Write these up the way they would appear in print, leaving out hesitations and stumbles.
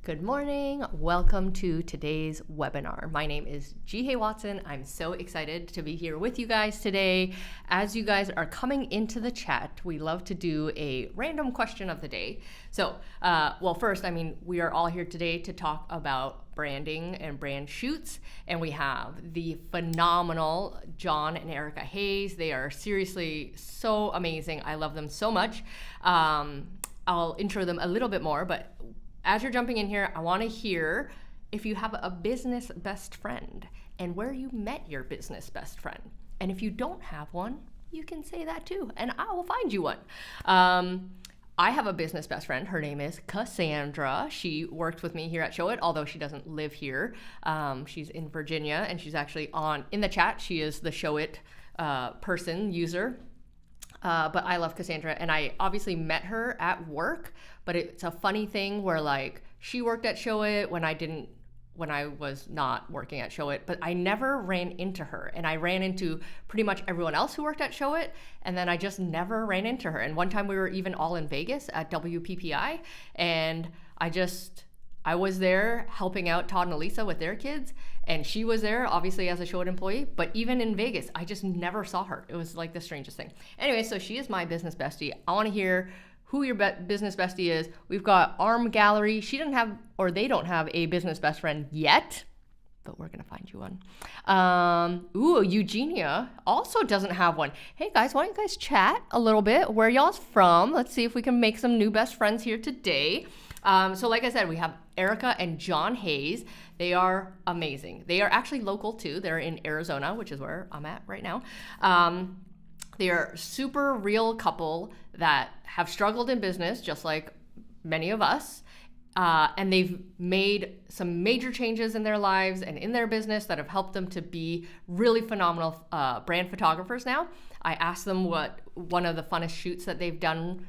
Good morning. Welcome to today's webinar. My name is Jihei Watson. I'm so excited to be here with you guys today. As you guys are coming into the chat, we love to do a random question of the day. So, first, we are all here today to talk about branding and brand shoots, and we have the phenomenal John and Erica Hayes. They are seriously so amazing. I love them so much. I'll intro them a little bit more, but as you're jumping in here, I want to hear if you have a business best friend and where you met your business best friend. And if you don't have one, you can say that too, and I will find you one. I have a business best friend. Her name is Cassandra. She worked with me here at Show It, although she doesn't live here. She's in Virginia, and she's actually in the chat. She is the Show It user. But I love Cassandra, and I obviously met her at work, but it's a funny thing where like she worked at Show It when I was not working at Show It, but I never ran into her, and I ran into pretty much everyone else who worked at Show It, and then I just never ran into her. And one time we were even all in Vegas at WPPI, and I was there helping out Todd and Elisa with their kids, and she was there obviously as a Show It employee, but even in Vegas, I just never saw her. It was like the strangest thing. Anyway, so she is my business bestie. I want to hear who your business bestie is. We've got Arm Gallery. They don't have a business best friend yet, but we're gonna find you one. Eugenia also doesn't have one. Hey guys, why don't you guys chat a little bit? Where y'all's from? Let's see if we can make some new best friends here today. So like I said, we have Erica and John Hayes. They are amazing. They are actually local too. They're in Arizona, which is where I'm at right now. They are super real couple that have struggled in business, just like many of us. And they've made some major changes in their lives and in their business that have helped them to be really phenomenal brand photographers now. I asked them what one of the funnest shoots that they've done,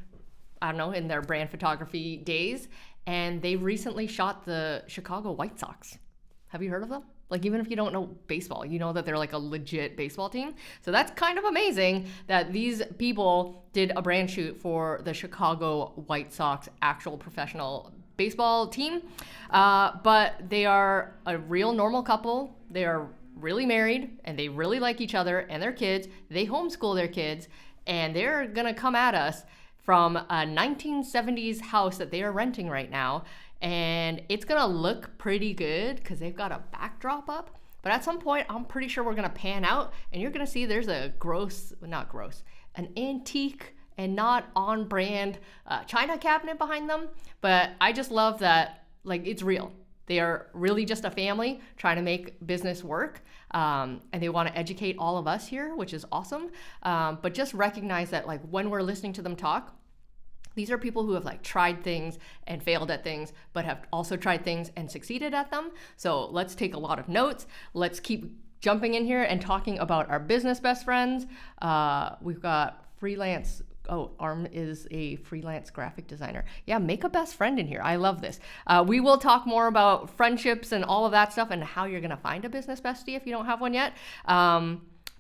I don't know, in their brand photography days. And they recently shot the Chicago White Sox. Have you heard of them? Like, even if you don't know baseball, you know that they're like a legit baseball team. So that's kind of amazing that these people did a brand shoot for the Chicago White Sox actual professional baseball team. But they are a real normal couple. They are really married, and they really like each other and their kids. They homeschool their kids, and they're gonna come at us from a 1970s house that they are renting right now. And it's gonna look pretty good because they've got a backdrop up. But at some point, I'm pretty sure we're gonna pan out and you're gonna see there's an antique and not on brand china cabinet behind them. But I just love that, like, it's real. They are really just a family trying to make business work. And they want to educate all of us here, which is awesome. But just recognize that, like, when we're listening to them talk, these are people who have like tried things and failed at things, but have also tried things and succeeded at them. So let's take a lot of notes. Let's keep jumping in here and talking about our business best friends. We've got freelance. Oh, Arm is a freelance graphic designer. Yeah, make a best friend in here. I love this. We will talk more about friendships and all of that stuff and how you're gonna find a business bestie if you don't have one yet.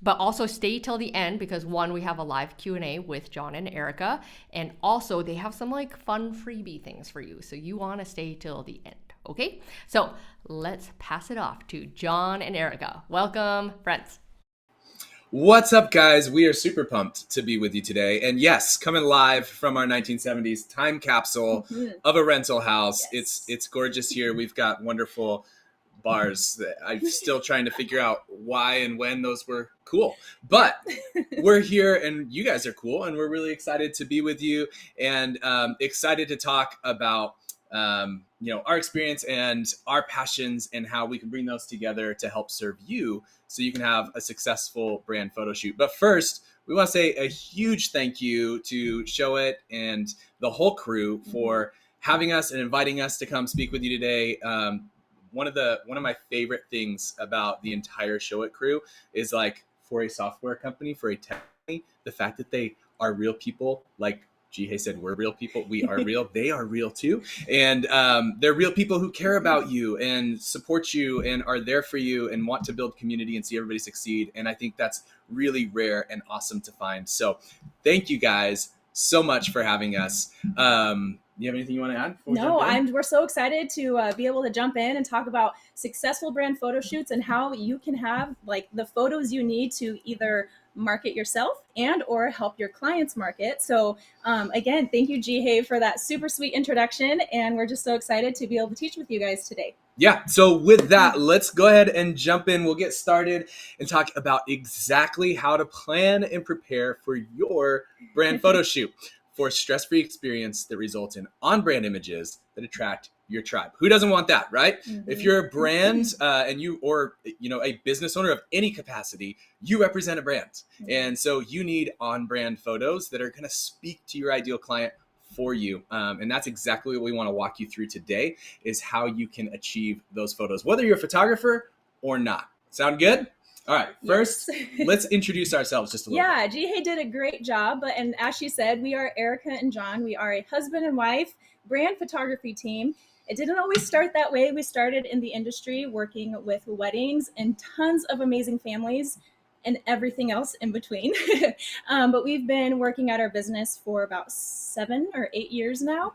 But also stay till the end because we have a live Q&A with John and Erica, and also they have some like fun freebie things for you. So you want to stay till the end. Okay, so let's pass it off to John and Erica. Welcome, friends. What's up, guys? We are super pumped to be with you today. And yes, coming live from our 1970s time capsule of a rental house. Yes. It's gorgeous here. We've got wonderful bars that I'm still trying to figure out why and when those were cool. But we're here and you guys are cool, and we're really excited to be with you and excited to talk about our experience and our passions and how we can bring those together to help serve you so you can have a successful brand photo shoot. But first, we want to say a huge thank you to Show It and the whole crew for having us and inviting us to come speak with you today. One of my favorite things about the entire Show It crew is, like, for a software company, for a tech company, the fact that they are real people. Like Jihei said, we're real people. We are real. They are real too. And they're real people who care about you and support you and are there for you and want to build community and see everybody succeed. And I think that's really rare and awesome to find. So thank you guys so much for having us. You have anything you want to add before we No, jump in? we're so excited to be able to jump in and talk about successful brand photo shoots and how you can have like the photos you need to either market yourself and or help your clients market. So again, thank you, Jihei, for that super sweet introduction, and we're just so excited to be able to teach with you guys today. Yeah, so with that, let's go ahead and jump in. We'll get started and talk about exactly how to plan and prepare for your brand photo shoot for a stress-free experience that results in on-brand images that attract your tribe. Who doesn't want that, right? Mm-hmm. If you're a brand and you, or a business owner of any capacity, you represent a brand, and so you need on-brand photos that are going to speak to your ideal client for you, and that's exactly what we want to walk you through today, is how you can achieve those photos, whether you're a photographer or not. Sound good? All right, first, let's introduce ourselves just a little bit. Jihei did a great job. And as she said, we are Erica and John. We are a husband and wife brand photography team. It didn't always start that way. We started in the industry working with weddings and tons of amazing families and everything else in between. But we've been working at our business for about 7 or 8 years now.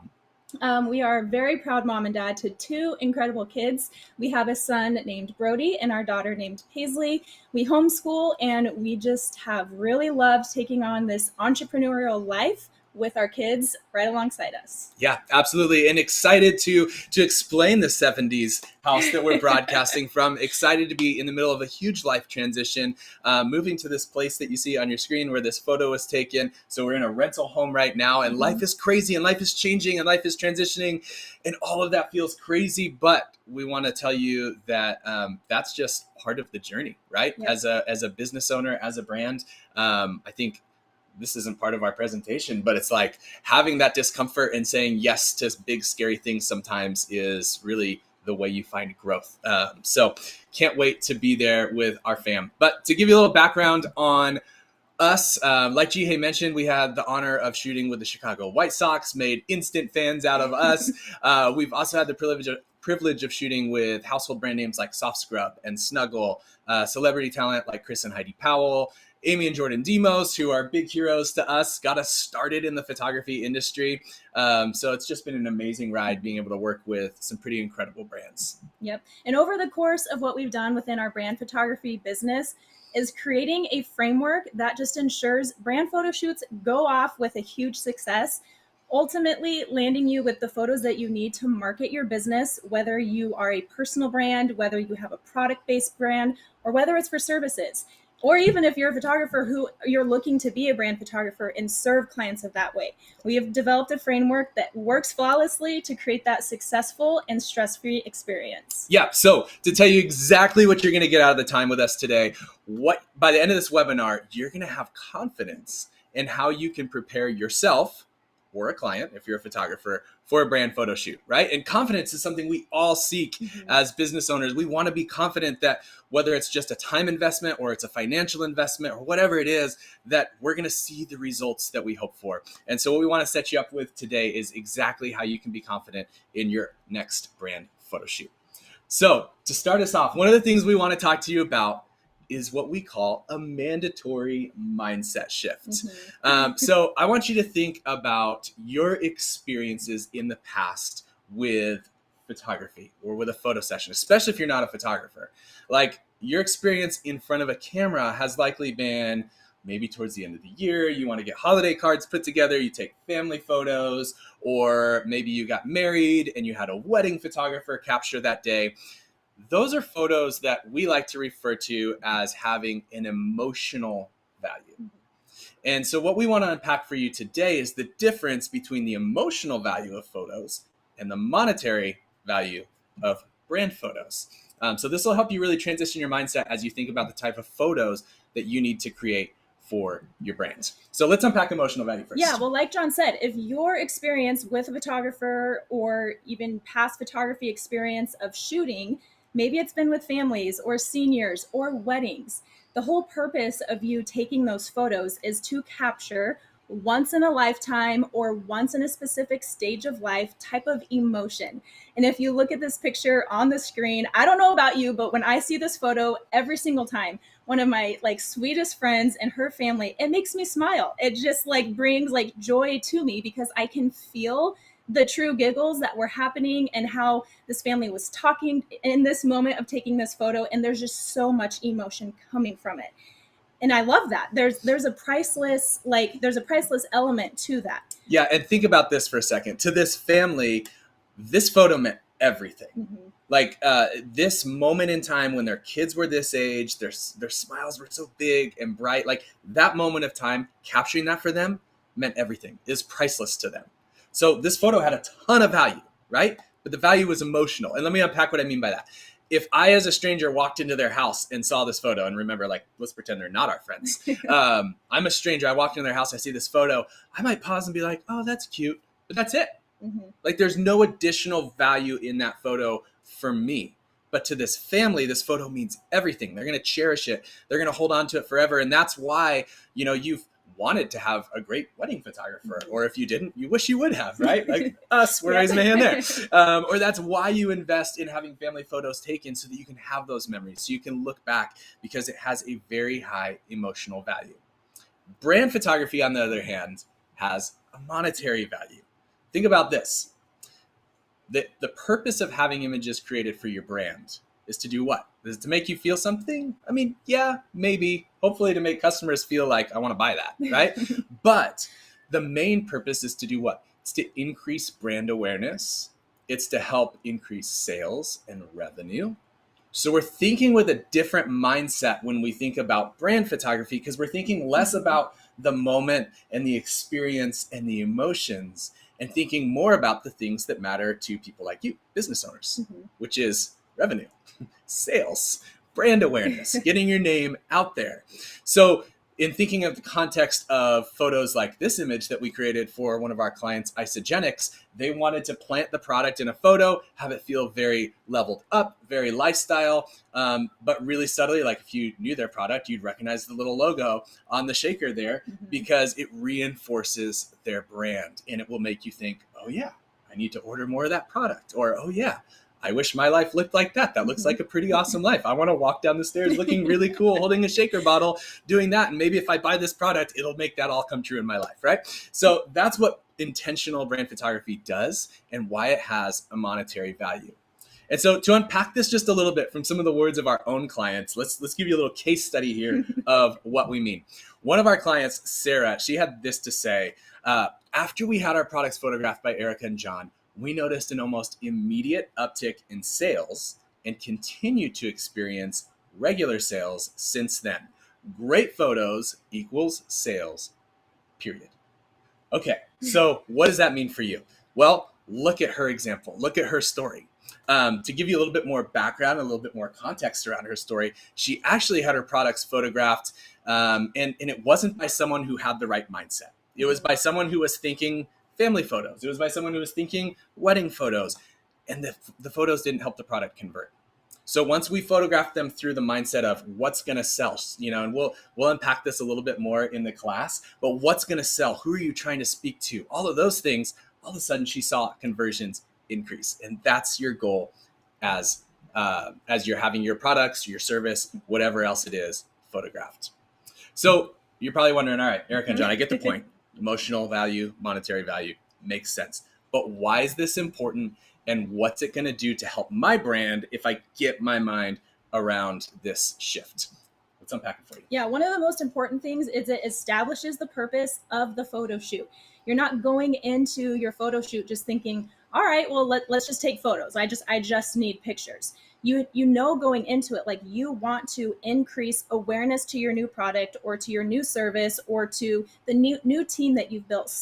We are a very proud mom and dad to 2 incredible kids. We have a son named Brody and our daughter named Paisley. We homeschool, and we just have really loved taking on this entrepreneurial life with our kids right alongside us. Yeah, absolutely. And excited to explain the 70s house that we're broadcasting from. Excited to be in the middle of a huge life transition, moving to this place that you see on your screen where this photo was taken. So we're in a rental home right now, and life is crazy, and life is changing, and life is transitioning, and all of that feels crazy. But we want to tell you that that's just part of the journey, right? Yep. As a business owner, as a brand, I think this isn't part of our presentation, but it's like having that discomfort and saying yes to big, scary things sometimes is really the way you find growth. So can't wait to be there with our fam. But to give you a little background on us, like Jihei mentioned, we had the honor of shooting with the Chicago White Sox, made instant fans out of us. We've also had the privilege of shooting with household brand names like Soft Scrub and Snuggle, celebrity talent like Chris and Heidi Powell, Amy and Jordan Demos, who are big heroes to us, got us started in the photography industry. So it's just been an amazing ride being able to work with some pretty incredible brands. Yep. And over the course of what we've done within our brand photography business is creating a framework that just ensures brand photo shoots go off with a huge success, ultimately landing you with the photos that you need to market your business, whether you are a personal brand, whether you have a product-based brand, or whether it's for services. Or even if you're a photographer who you're looking to be a brand photographer and serve clients of that way. We have developed a framework that works flawlessly to create that successful and stress-free experience. Yeah, so to tell you exactly what you're going to get out of the time with us today, by the end of this webinar, you're going to have confidence in how you can prepare yourself or a client, if you're a photographer, for a brand photo shoot, right? And confidence is something we all seek as business owners. We want to be confident that whether it's just a time investment or it's a financial investment or whatever it is, that we're going to see the results that we hope for. And so what we want to set you up with today is exactly how you can be confident in your next brand photo shoot. So to start us off, one of the things we want to talk to you about is what we call a mandatory mindset shift. So I want you to think about your experiences in the past with photography or with a photo session, especially if you're not a photographer. Like your experience in front of a camera has likely been maybe towards the end of the year, you want to get holiday cards put together, you take family photos, or maybe you got married and you had a wedding photographer capture that day. Those are photos that we like to refer to as having an emotional value. And so what we want to unpack for you today is the difference between the emotional value of photos and the monetary value of brand photos. So this will help you really transition your mindset as you think about the type of photos that you need to create for your brands. So let's unpack emotional value first. Yeah, well, like John said, if your experience with a photographer or even past photography experience of shooting, maybe it's been with families or seniors or weddings, the whole purpose of you taking those photos is to capture once in a lifetime or once in a specific stage of life type of emotion. And if you look at this picture on the screen, I don't know about you, but when I see this photo every single time, one of my sweetest friends and her family, it makes me smile. It just brings joy to me because I can feel the true giggles that were happening and how this family was talking in this moment of taking this photo. And there's just so much emotion coming from it. And I love that. There's a priceless, there's a priceless element to that. Yeah. And think about this for a second. To this family, this photo meant everything. This moment in time when their kids were this age, their smiles were so big and bright, like that moment of time, capturing that for them meant everything. Is priceless to them. So this photo had a ton of value, right? But the value was emotional. And let me unpack what I mean by that. If I, as a stranger, walked into their house and saw this photo, and remember, let's pretend they're not our friends. I'm a stranger. I walked into their house. I see this photo. I might pause and be like, oh, that's cute. But that's it. Like there's no additional value in that photo for me. But to this family, this photo means everything. They're going to cherish it. They're going to hold on to it forever. And that's why, you've wanted to have a great wedding photographer, or if you didn't, you wish you would have, right? Like us, we're raising a hand there. Or that's why you invest in having family photos taken, so that you can have those memories, so you can look back, because it has a very high emotional value. Brand photography, on the other hand, has a monetary value. Think about this. The purpose of having images created for your brand is to do what? Is it to make you feel something? I mean, yeah, maybe. Hopefully to make customers feel like I want to buy that, right? But the main purpose is to do what? It's to increase brand awareness. It's to help increase sales and revenue. So we're thinking with a different mindset when we think about brand photography, because we're thinking less about the moment and the experience and the emotions, and thinking more about the things that matter to people like you, business owners, which is revenue, sales, brand awareness, getting your name out there. So in thinking of the context of photos like this image that we created for one of our clients, Isogenics, they wanted to plant the product in a photo, have it feel very leveled up, very lifestyle, but really subtly, like if you knew their product, you'd recognize the little logo on the shaker there, because it reinforces their brand, and it will make you think, oh yeah, I need to order more of that product. Or, oh yeah, I wish my life looked like that. That looks like a pretty awesome life. I want to walk down the stairs looking really cool, holding a shaker bottle, doing that. And maybe if I buy this product, it'll make that all come true in my life, right? So that's what intentional brand photography does, and why it has a monetary value. And so to unpack this just a little bit from some of the words of our own clients, let's give you a little case study here of what we mean. One of our clients, Sarah, she had this to say. After we had our products photographed by Erica and John, we noticed an almost immediate uptick in sales and continue to experience regular sales since then. Great photos equals sales, period. Okay, so what does that mean for you? Well, look at her example. Look at her story. To give you a little bit more background, a little bit more context around her story, she actually had her products photographed, and it wasn't by someone who had the right mindset. It was by someone who was thinking family photos. It was by someone who was thinking wedding photos, and the photos didn't help the product convert. So once we photographed them through the mindset of what's going to sell, and we'll unpack this a little bit more in the class, but what's going to sell? Who are you trying to speak to? All of those things, all of a sudden she saw conversions increase. And that's your goal as you're having your products, your service, whatever else it is, photographed. So you're probably wondering, all right, Erica and John, I get the point. Emotional value, monetary value, makes sense. But why is this important, and what's it going to do to help my brand if I get my mind around this shift? Let's unpack it for you. Yeah, one of the most important things is it establishes the purpose of the photo shoot. You're not going into your photo shoot just thinking, all right, well, let's just take photos. I just need pictures. You know going into it, like you want to increase awareness to your new product or to your new service or to the new team that you've built.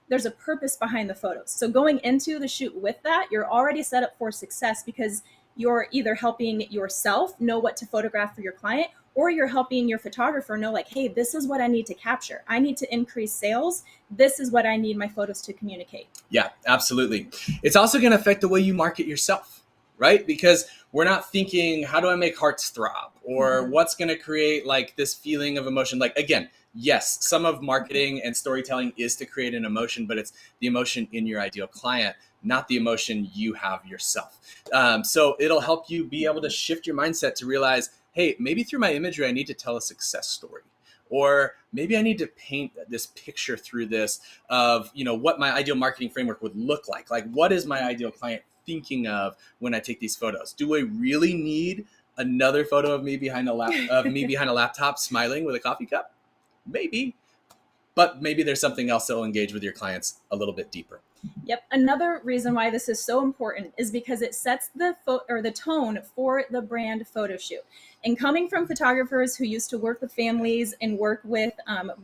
There's a purpose behind the photos. So going into the shoot with that, you're already set up for success, because you're either helping yourself know what to photograph for your client, or you're helping your photographer know, like, hey, this is what I need to capture. I need to increase sales. This is what I need my photos to communicate. Yeah, absolutely. It's also going to affect the way you market yourself, right? Because we're not thinking, how do I make hearts throb? Or what's going to create like this feeling of emotion? Like, again, yes, some of marketing and storytelling is to create an emotion, but it's the emotion in your ideal client, not the emotion you have yourself. So it'll help you be able to shift your mindset to realize, hey, maybe through my imagery, I need to tell a success story. or maybe I need to paint this picture through this of, what my ideal marketing framework would look like. Like, what is my ideal client thinking of when I take these photos? Do I really need another photo of me behind a laptop smiling with a coffee cup? Maybe, but maybe there's something else that will engage with your clients a little bit deeper. Yep. Another reason why this is so important is because it sets the tone for the brand photo shoot. And coming from photographers who used to work with families and work with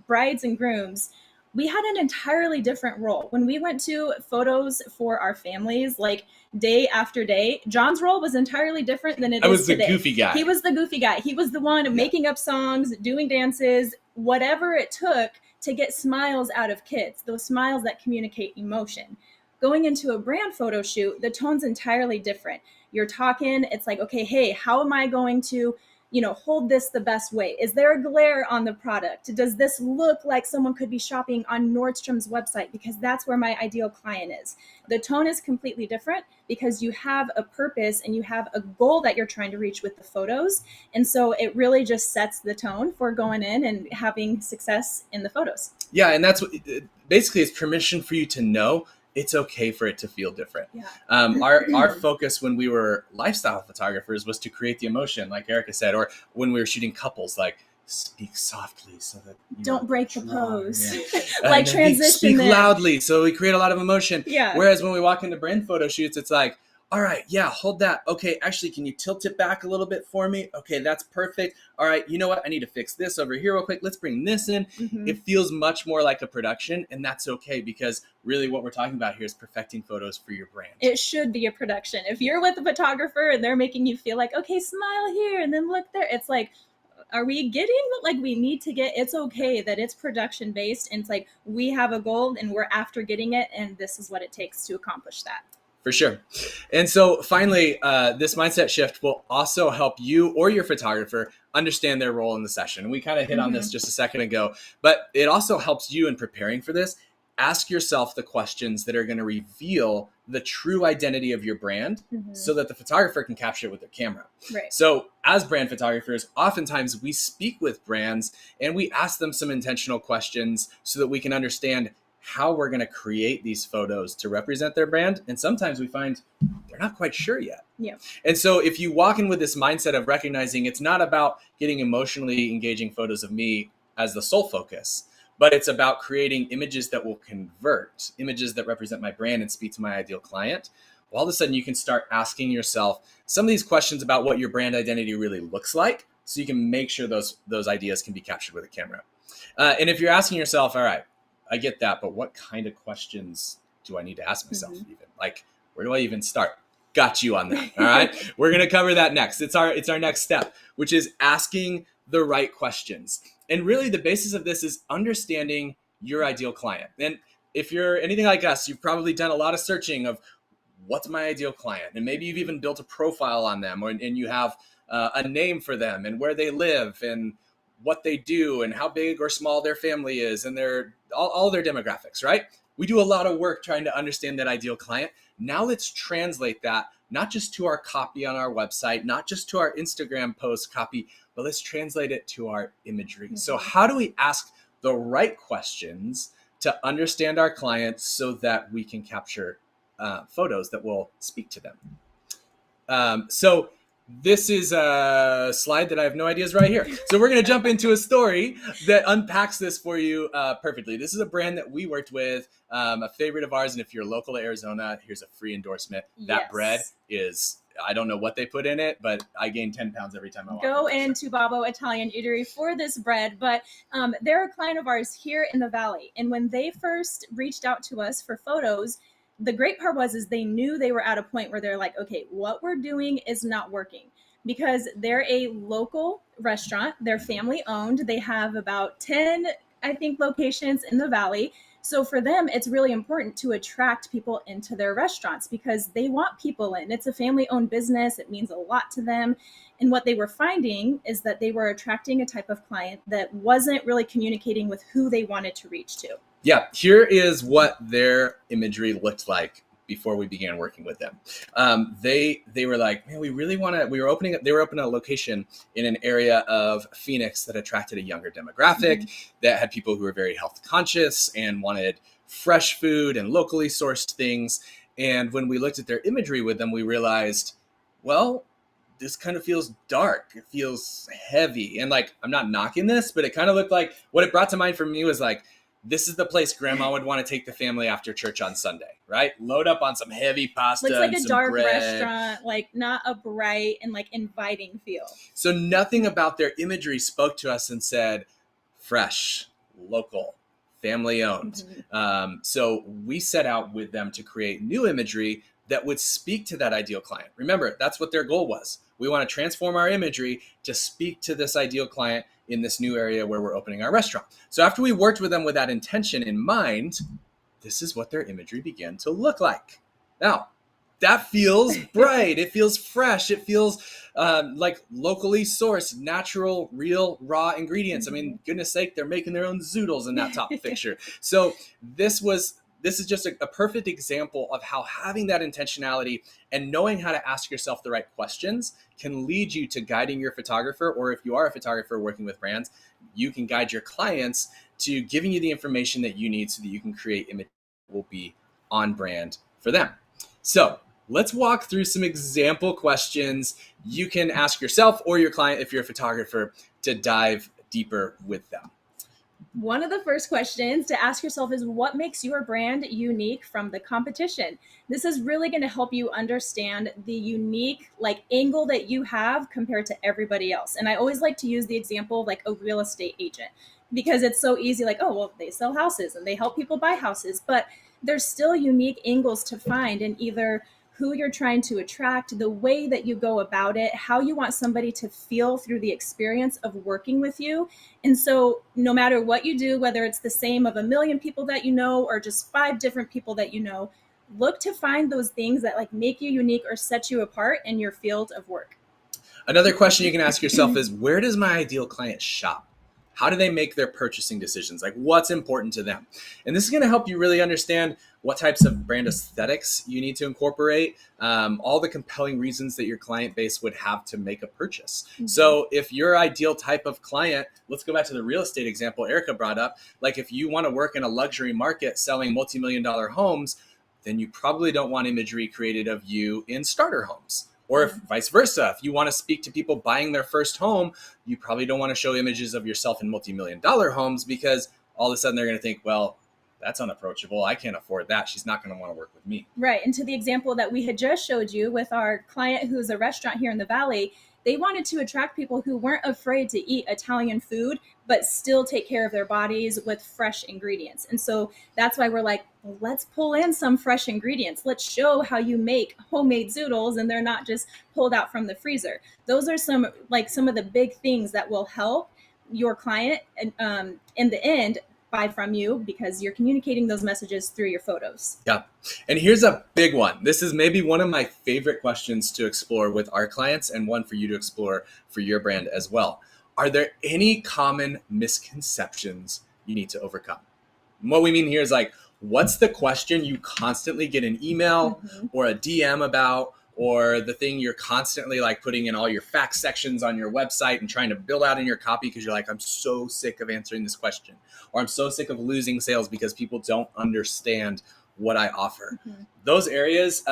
brides and grooms, we had an entirely different role. When we went to photos for our families, like day after day, John's role was entirely different than it is today. I was the goofy guy. He was the goofy guy. He was the one making up songs, doing dances, whatever it took to get smiles out of kids, those smiles that communicate emotion. Going into a brand photo shoot, the tone's entirely different. You're talking, it's like, okay, hey, how am I going to, hold this the best way? Is there a glare on the product? Does this look like someone could be shopping on Nordstrom's website? Because that's where my ideal client is. The tone is completely different because you have a purpose and you have a goal that you're trying to reach with the photos. And so it really just sets the tone for going in and having success in the photos. Yeah, and that's what basically it's permission for you to know it's okay for it to feel different. Yeah. Our focus when we were lifestyle photographers was to create the emotion, like Erica said, or when we were shooting couples, like speak softly so that don't break the pose. Yeah. Like transition. Speak loudly, so we create a lot of emotion. Yeah. Whereas when we walk into brand photo shoots, it's like, all right, yeah, hold that. Okay, actually, can you tilt it back a little bit for me? Okay, that's perfect. All right, you know what? I need to fix this over here real quick. Let's bring this in. Mm-hmm. It feels much more like a production, and that's okay because really what we're talking about here is perfecting photos for your brand. It should be a production. If you're with a photographer and they're making you feel like, okay, smile here and then look there, it's like, are we getting what we need to get? It's okay that it's production based, and it's like we have a goal and we're after getting it, and this is what it takes to accomplish that. For sure. And so finally, this mindset shift will also help you or your photographer understand their role in the session. We kind of hit on this just a second ago, but it also helps you in preparing for this. Ask yourself the questions that are going to reveal the true identity of your brand so that the photographer can capture it with their camera. Right. So as brand photographers, oftentimes we speak with brands and we ask them some intentional questions so that we can understand how we're going to create these photos to represent their brand. And sometimes we find they're not quite sure yet. Yeah. And so if you walk in with this mindset of recognizing it's not about getting emotionally engaging photos of me as the sole focus, but it's about creating images that will convert, images that represent my brand and speak to my ideal client, well, all of a sudden you can start asking yourself some of these questions about what your brand identity really looks like so you can make sure those ideas can be captured with a camera. And if you're asking yourself, all right, I get that, but what kind of questions do I need to ask myself even? Like, where do I even start? Got you on that. All right. We're going to cover that next. It's our next step, which is asking the right questions. And really the basis of this is understanding your ideal client. And if you're anything like us, you've probably done a lot of searching of what's my ideal client? And maybe you've even built a profile on them and you have a name for them and where they live and what they do and how big or small their family is and their all their demographics, right? We do a lot of work trying to understand that ideal client. Now let's translate that not just to our copy on our website, not just to our Instagram post copy, but let's translate it to our imagery. So how do we ask the right questions to understand our clients so that we can capture photos that will speak to them? So this is a slide that I have no idea is right here. So we're going to jump into a story that unpacks this for you perfectly. This is a brand that we worked with, a favorite of ours. And if you're local to Arizona, here's a free endorsement. That bread is, I don't know what they put in it, but I gain 10 pounds every time I walk. Go into Babbo Italian Eatery for this bread. But they're a client of ours here in the Valley. And when they first reached out to us for photos, the great part was they knew they were at a point where they're like, okay, what we're doing is not working, because they're a local restaurant. They're family owned. They have about 10, I think, locations in the Valley. So for them, it's really important to attract people into their restaurants because they want people in. It's a family owned business. It means a lot to them. And what they were finding is that they were attracting a type of client that wasn't really communicating with who they wanted to reach to. Yeah, here is what their imagery looked like before we began working with them. They were like, man, we really want to. They were opening a location in an area of Phoenix that attracted a younger demographic, that had people who were very health conscious and wanted fresh food and locally sourced things. And when we looked at their imagery with them, we realized, well, this kind of feels dark. It feels heavy. And like, I'm not knocking this, but it kind of looked like, what it brought to mind for me was like, this is the place grandma would want to take the family after church on Sunday, right? Load up on some heavy pasta. It's like and a some dark bread. restaurant, like not a bright and like inviting feel. So nothing about their imagery spoke to us and said, fresh, local, family owned. So we set out with them to create new imagery that would speak to that ideal client. Remember, that's what their goal was. We want to transform our imagery to speak to this ideal client in this new area where we're opening our restaurant. So after we worked with them with that intention in mind, this is what their imagery began to look like. Now, that feels bright. It feels fresh. It feels like locally sourced, natural, real, raw ingredients. I mean, goodness sake, they're making their own zoodles in that top picture. So this is just a perfect example of how having that intentionality and knowing how to ask yourself the right questions can lead you to guiding your photographer, or if you are a photographer working with brands, you can guide your clients to giving you the information that you need so that you can create images that will be on brand for them. So let's walk through some example questions you can ask yourself or your client if you're a photographer to dive deeper with them. One of the first questions to ask yourself is, what makes your brand unique from the competition? This is really going to help you understand the unique angle that you have compared to everybody else. And I always like to use the example of like a real estate agent, because it's so easy, like, oh, well, they sell houses and they help people buy houses, but there's still unique angles to find in either who you're trying to attract, the way that you go about it, how you want somebody to feel through the experience of working with you. And so no matter what you do, whether it's the same of 1 million people that you know or just 5 different people that you know, look to find those things that like make you unique or set you apart in your field of work. Another question you can ask yourself is, where does my ideal client shop? How do they make their purchasing decisions? Like, what's important to them? And this is going to help you really understand what types of brand aesthetics you need to incorporate, all the compelling reasons that your client base would have to make a purchase. So if your ideal type of client, let's go back to the real estate example Erica brought up, like if you want to work in a luxury market selling multi-million-dollar homes, then you probably don't want imagery created of you in starter homes. Or if vice versa, if you want to speak to people buying their first home, you probably don't want to show images of yourself in multi-million-dollar homes, because all of a sudden they're going to think, well, that's unapproachable. I can't afford that. She's not going to want to work with me. Right. And to the example that we had just showed you with our client who's a restaurant here in the Valley, they wanted to attract people who weren't afraid to eat Italian food, but still take care of their bodies with fresh ingredients. And so that's why we're like, well, let's pull in some fresh ingredients. Let's show how you make homemade zoodles and they're not just pulled out from the freezer. Those are some of the big things that will help your client in the end buy from you, because you're communicating those messages through your photos. Yeah. And here's a big one. This is maybe one of my favorite questions to explore with our clients, and one for you to explore for your brand as well. Are there any common misconceptions you need to overcome? And what we mean here is like, what's the question you constantly get an email or a DM about, or the thing you're constantly like putting in all your facts sections on your website and trying to build out in your copy because you're like, I'm so sick of answering this question, or I'm so sick of losing sales because people don't understand what I offer. Those areas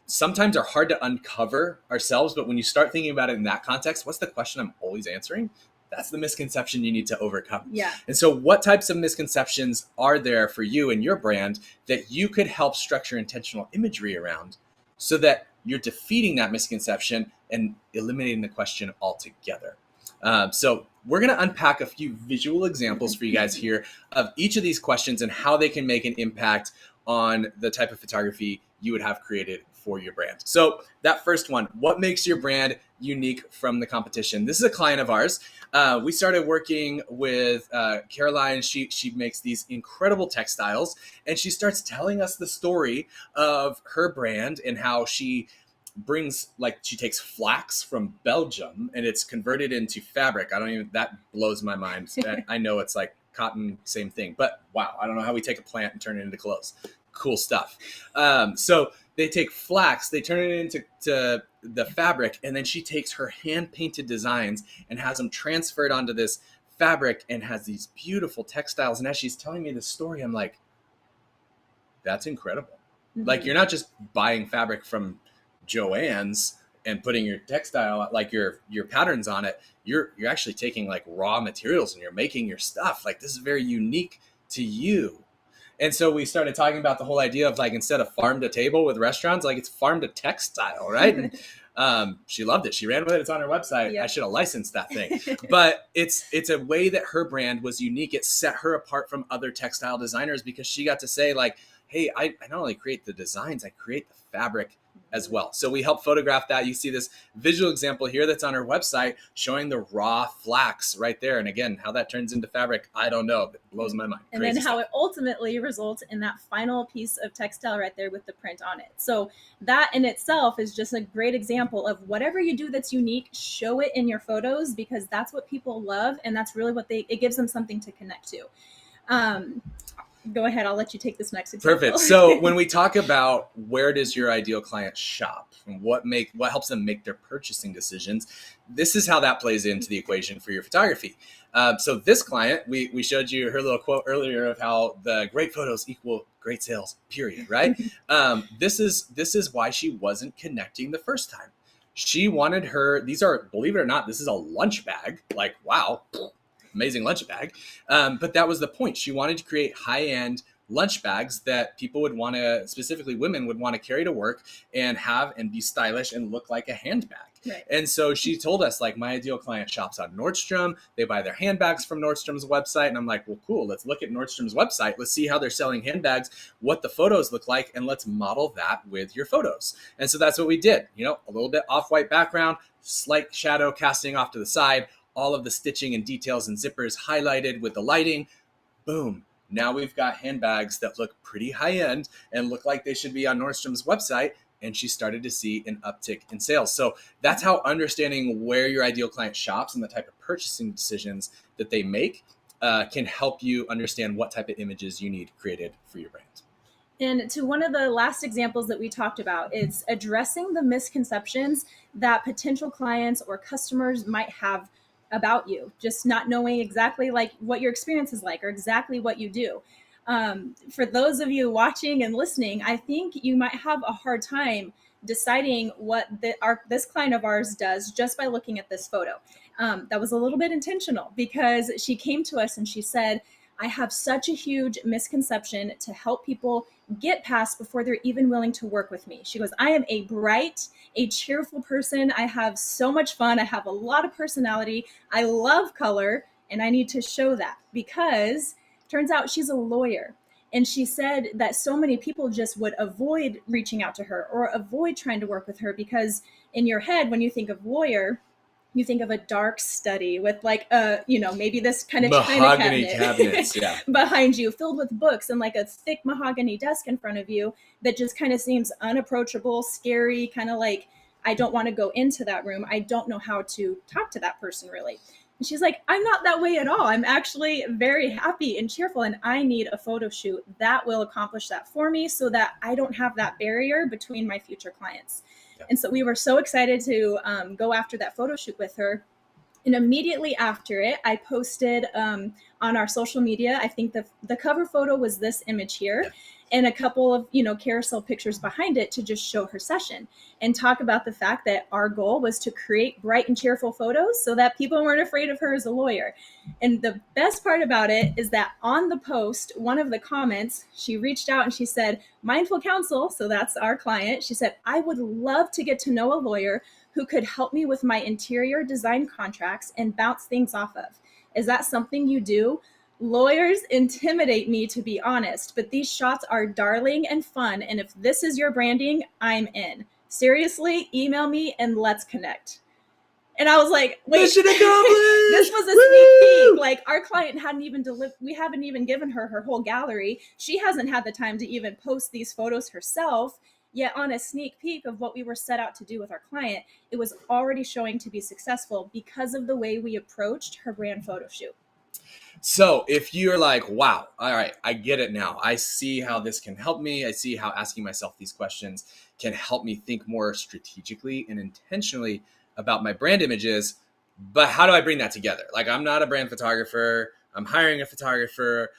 sometimes are hard to uncover ourselves, but when you start thinking about it in that context, what's the question I'm always answering? That's the misconception you need to overcome. Yeah. And so what types of misconceptions are there for you and your brand that you could help structure intentional imagery around, so that you're defeating that misconception and eliminating the question altogether? So we're going to unpack a few visual examples for you guys here of each of these questions and how they can make an impact on the type of photography you would have created for your brand. So that first one, what makes your brand unique from the competition? This is a client of ours. We started working with Caroline. She makes these incredible textiles, and she starts telling us the story of her brand and how she brings, like, she takes flax from Belgium and it's converted into fabric. That blows my mind. I know it's like cotton, same thing, but wow, I don't know how we take a plant and turn it into clothes. cool stuff. So they take flax, they turn it into the fabric, and then she takes her hand painted designs and has them transferred onto this fabric and has these beautiful textiles. And as she's telling me this story, I'm like, that's incredible. Mm-hmm. Like, you're not just buying fabric from Joann's and putting your textile, like your patterns on it. You're actually taking like raw materials and you're making your stuff. Like, this is very unique to you. And so we started talking about the whole idea of like, instead of farm to table with restaurants, like it's farm to textile, right? And she loved it. She ran with it. It's on her website. Yep. I should have licensed that thing. But it's a way that her brand was unique. It set her apart from other textile designers because she got to say like, hey, I not only create the designs, I create the fabric as well. So we help photograph that. You see this visual example here that's on our website showing the raw flax right there. And again, how that turns into fabric, I don't know. It blows my mind. And then how it ultimately results in that final piece of textile right there with the print on it. So that in itself is just a great example of whatever you do that's unique, show it in your photos, because that's what people love. And that's really what it gives them something to connect to. Go ahead. I'll let you take this next example. Perfect. So when we talk about where does your ideal client shop and what helps them make their purchasing decisions, this is how that plays into the equation for your photography. So this client, we showed you her little quote earlier of how the great photos equal great sales, period, right? This is why she wasn't connecting the first time. She wanted these are, believe it or not, this is a lunch bag. Like, wow. Amazing lunch bag. But that was the point. She wanted to create high-end lunch bags that people would want to, specifically women would want to carry to work and have and be stylish and look like a handbag. Right. And so she told us, like, my ideal client shops on Nordstrom. They buy their handbags from Nordstrom's website. And I'm like, well, cool. Let's look at Nordstrom's website. Let's see how they're selling handbags, what the photos look like, and let's model that with your photos. And so that's what we did. You know, a little bit off-white background, slight shadow casting off to the side, all of the stitching and details and zippers highlighted with the lighting. Boom. Now we've got handbags that look pretty high end and look like they should be on Nordstrom's website. And she started to see an uptick in sales. So that's how understanding where your ideal client shops and the type of purchasing decisions that they make can help you understand what type of images you need created for your brand. And to one of the last examples that we talked about, it's addressing the misconceptions that potential clients or customers might have about you, just not knowing exactly like what your experience is like or exactly what you do. For those of you watching and listening, I think you might have a hard time deciding what this client of ours does just by looking at this photo. That was a little bit intentional because she came to us and she said, I have such a huge misconception to help people get past before they're even willing to work with me. She goes, I am a bright, a cheerful person. I have so much fun. I have a lot of personality. I love color. And I need to show that because turns out she's a lawyer. And she said that so many people just would avoid reaching out to her or avoid trying to work with her because in your head, when you think of lawyer, you think of a dark study with like maybe this kind of mahogany china cabinets yeah. behind you filled with books and like a thick mahogany desk in front of you that just kind of seems unapproachable, scary, kind of like, I don't want to go into that room. I don't know how to talk to that person really. And she's like, I'm not that way at all. I'm actually very happy and cheerful and I need a photo shoot that will accomplish that for me so that I don't have that barrier between my future clients. Yeah. And so we were so excited to go after that photo shoot with her. And immediately after it, I posted on our social media, I think the cover photo was this image here. Yeah. And a couple of, carousel pictures behind it to just show her session and talk about the fact that our goal was to create bright and cheerful photos so that people weren't afraid of her as a lawyer. And the best part about it is that on the post, one of the comments, she reached out and she said, Mindful Counsel, so that's our client. She said, I would love to get to know a lawyer who could help me with my interior design contracts and bounce things off of. Is that something you do? Lawyers intimidate me, to be honest, but these shots are darling and fun. And if this is your branding, I'm in. Seriously, email me and let's connect. And I was like, wait, mission accomplished! This was a sneak peek. Like our client hadn't even we haven't even given her whole gallery. She hasn't had the time to even post these photos herself. Yet on a sneak peek of what we were set out to do with our client, it was already showing to be successful because of the way we approached her brand photo shoot. So if you're like, wow, all right, I get it now. I see how this can help me. I see how asking myself these questions can help me think more strategically and intentionally about my brand images. But how do I bring that together? Like, I'm not a brand photographer. I'm hiring a photographer.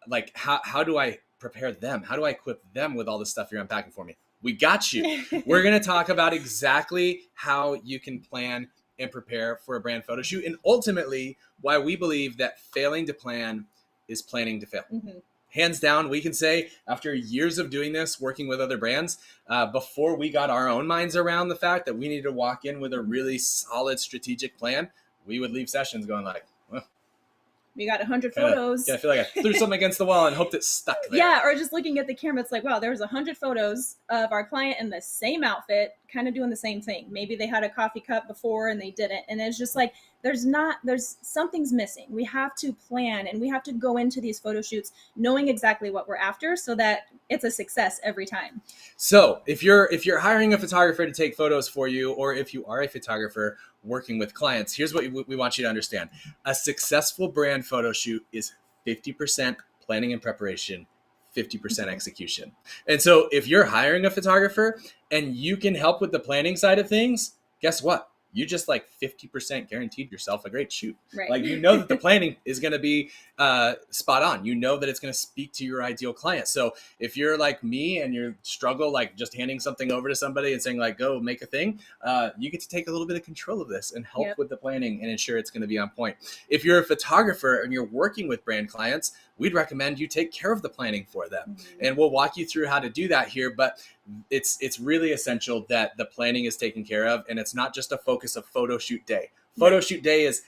Like, how do I prepare them? How do I equip them with all the stuff you're unpacking for me? We got you. We're going to talk about exactly how you can plan and prepare for a brand photo shoot, and ultimately why we believe that failing to plan is planning to fail. Mm-hmm. Hands down, we can say after years of doing this, working with other brands, before we got our own minds around the fact that we needed to walk in with a really solid strategic plan, we would leave sessions going like, well, we got 100 photos. I feel like I threw something against the wall and hoped it stuck there. Yeah, or just looking at the camera, it's like, wow, there's 100 photos of our client in the same outfit, kind of doing the same thing. Maybe they had a coffee cup before and they didn't. And it's just like, there's something's missing. We have to plan and we have to go into these photo shoots knowing exactly what we're after so that it's a success every time. So if you're hiring a photographer to take photos for you, or if you are a photographer working with clients, here's what we want you to understand. A successful brand photo shoot is 50% planning and preparation, 50% execution. And so if you're hiring a photographer and you can help with the planning side of things, guess what? You just like 50% guaranteed yourself a great shoot. Right. Like, you know that the planning is going to be spot on. You know that it's going to speak to your ideal client. So if you're like me and you struggle like just handing something over to somebody and saying like, go make a thing, you get to take a little bit of control of this and help with the planning and ensure it's going to be on point. If you're a photographer and you're working with brand clients, we'd recommend you take care of the planning for them. Mm-hmm. And we'll walk you through how to do that here, but it's really essential that the planning is taken care of, and it's not just a focus of photo shoot day. Photo shoot day is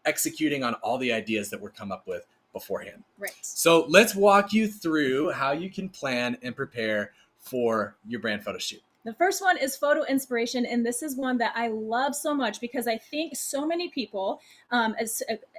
executing on all the ideas that were come up with beforehand. Right. So let's walk you through how you can plan and prepare for your brand photo shoot. The first one is photo inspiration, and this is one that I love so much because I think so many people,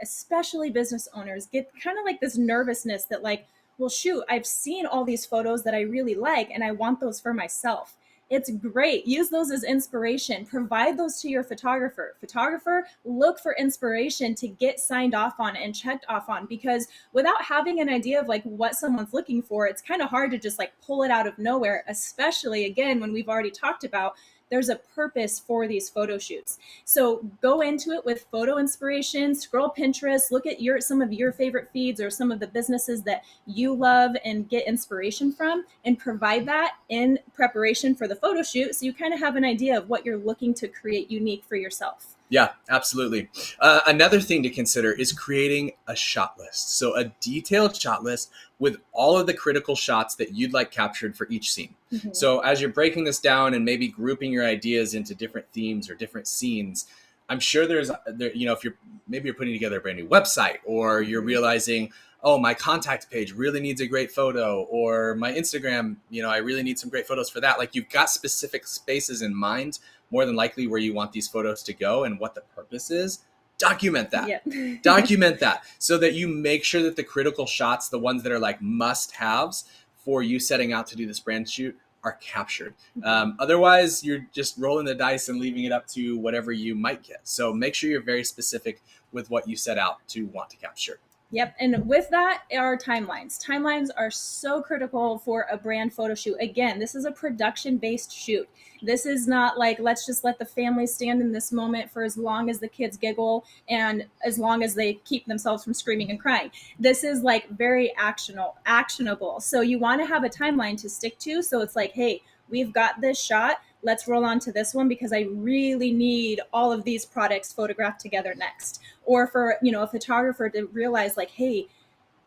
especially business owners, get kind of like this nervousness that like, well, shoot, I've seen all these photos that I really like and I want those for myself. It's great. Use those as inspiration. Provide those to your photographer. Photographer, look for inspiration to get signed off on and checked off on, because without having an idea of like what someone's looking for, it's kind of hard to just like pull it out of nowhere, especially again, when we've already talked about there's a purpose for these photo shoots. So go into it with photo inspiration, scroll Pinterest, look at some of your favorite feeds or some of the businesses that you love and get inspiration from, and provide that in preparation for the photo shoot so you kind of have an idea of what you're looking to create unique for yourself. Yeah, absolutely. Another thing to consider is creating a shot list. So a detailed shot list with all of the critical shots that you'd like captured for each scene. Mm-hmm. So as you're breaking this down and maybe grouping your ideas into different themes or different scenes, I'm sure if you're putting together a brand new website, or you're realizing, oh, my contact page really needs a great photo, or my Instagram, I really need some great photos for that. Like, you've got specific spaces in mind, more than likely, where you want these photos to go and what the purpose is. Document that. Yep. Document that so that you make sure that the critical shots, the ones that are like must-haves for you setting out to do this brand shoot, are captured. Otherwise, you're just rolling the dice and leaving it up to whatever you might get. So make sure you're very specific with what you set out to want to capture. Yep. And with that are timelines. Timelines are so critical for a brand photo shoot. Again, this is a production-based shoot. This is not like, let's just let the family stand in this moment for as long as the kids giggle and as long as they keep themselves from screaming and crying. This is like very actionable. So you want to have a timeline to stick to. So it's like, hey, we've got this shot. Let's roll on to this one because I really need all of these products photographed together next. Or for, a photographer to realize like, hey,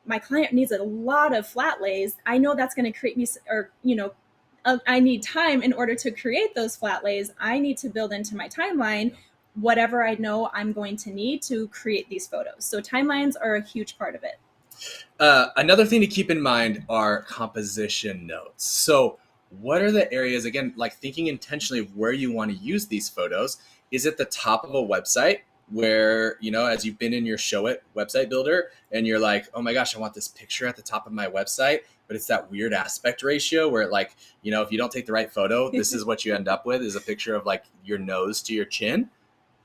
my client needs a lot of flat lays. I know that's going to create me, I need time in order to create those flat lays. I need to build into my timeline whatever I know I'm going to need to create these photos. So timelines are a huge part of it. Another thing to keep in mind are composition notes. So what are the areas, again, like thinking intentionally of where you want to use these photos? Is it the top of a website where, as you've been in your Show It website builder and you're like, oh my gosh, I want this picture at the top of my website, but it's that weird aspect ratio where like, if you don't take the right photo, this is what you end up with, is a picture of like your nose to your chin.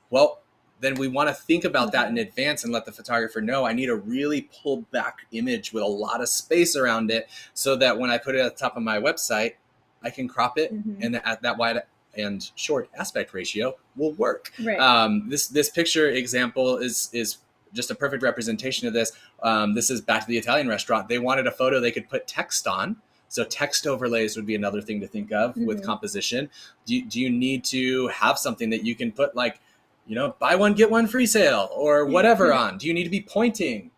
Well, then we want to think about that in advance and let the photographer know I need a really pulled back image with a lot of space around it, so that when I put it at the top of my website, I can crop it, and that wide and short aspect ratio will work. Right. This picture example is just a perfect representation of this. This is back to the Italian restaurant. They wanted a photo they could put text on. So text overlays would be another thing to think of with composition. Do you need to have something that you can put like, buy one, get one free sale or whatever on? Do you need to be pointing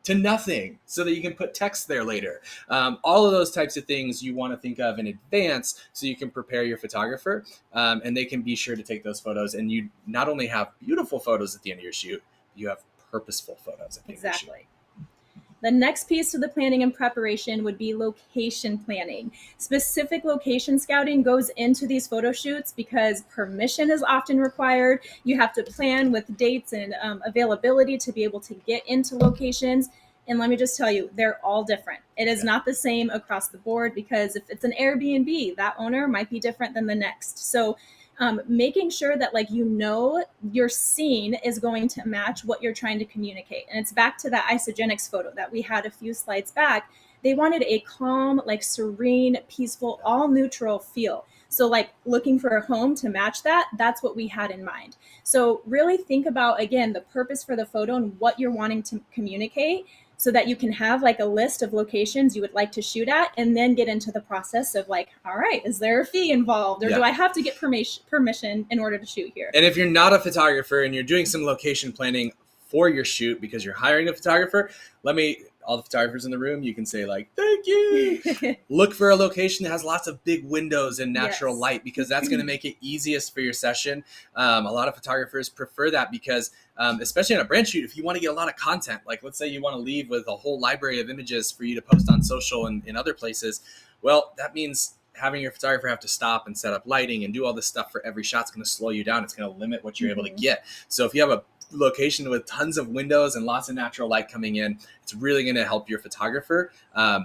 to nothing so that you can put text there later? All of those types of things you want to think of in advance so you can prepare your photographer, and they can be sure to take those photos. And you not only have beautiful photos at the end of your shoot, you have purposeful photos at the end of your shoot. Exactly. The next piece to the planning and preparation would be location planning. Specific location scouting goes into these photo shoots because permission is often required. You have to plan with dates and availability to be able to get into locations. And let me just tell you, they're all different. It is not the same across the board, because if it's an Airbnb, that owner might be different than the next. So making sure that your scene is going to match what you're trying to communicate. And it's back to that isogenics photo that we had a few slides back. They wanted a calm, serene, peaceful, all neutral feel. So looking for a home to match that, that's what we had in mind. So really think about, again, the purpose for the photo and what you're wanting to communicate, so that you can have a list of locations you would like to shoot at, and then get into the process of all right, is there a fee involved, or do I have to get permission in order to shoot here? And if you're not a photographer and you're doing some location planning for your shoot because you're hiring a photographer, all the photographers in the room, you can say thank you. Look for a location that has lots of big windows and natural light, because that's going to make it easiest for your session. A lot of photographers prefer that because, especially on a brand shoot, if you want to get a lot of content, let's say you want to leave with a whole library of images for you to post on social and in other places, well, that means having your photographer have to stop and set up lighting and do all this stuff for every shot's going to slow you down. It's going to limit what you're able to get. So if you have a location with tons of windows and lots of natural light coming in, it's really going to help your photographer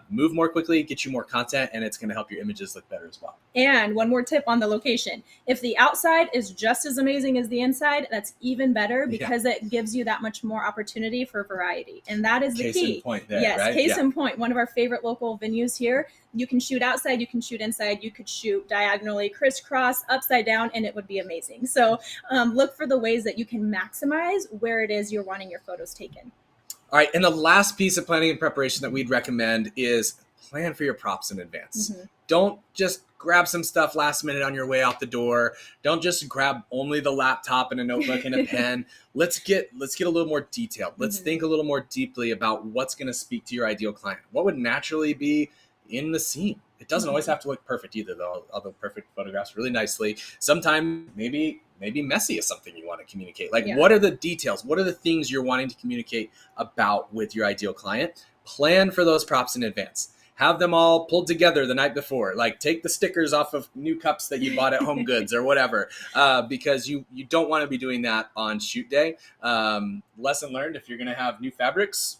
move more quickly, get you more content, and it's going to help your images look better as well. And one more tip on the location. If the outside is just as amazing as the inside, that's even better, because it gives you that much more opportunity for variety. And that is the key. Case in point there, yes, right? Case in point. One of our favorite local venues here. You can shoot outside, you can shoot inside, you could shoot diagonally, crisscross, upside down, and it would be amazing. So look for the ways that you can maximize where it is you're wanting your photos taken. All right, and the last piece of planning and preparation that we'd recommend is plan for your props in advance. Don't just grab some stuff last minute on your way out the door. Don't just grab only the laptop and a notebook and a pen. Let's get a little more detailed. Let's think a little more deeply about what's going to speak to your ideal client. What would naturally be in the scene? It doesn't always have to look perfect either, though. Although perfect photographs really nicely. Sometimes maybe messy is something you want to communicate. What are the details? What are the things you're wanting to communicate about with your ideal client? Plan for those props in advance. Have them all pulled together the night before. Take the stickers off of new cups that you bought at Home Goods or whatever, because you don't want to be doing that on shoot day. Lesson learned: if you're going to have new fabrics,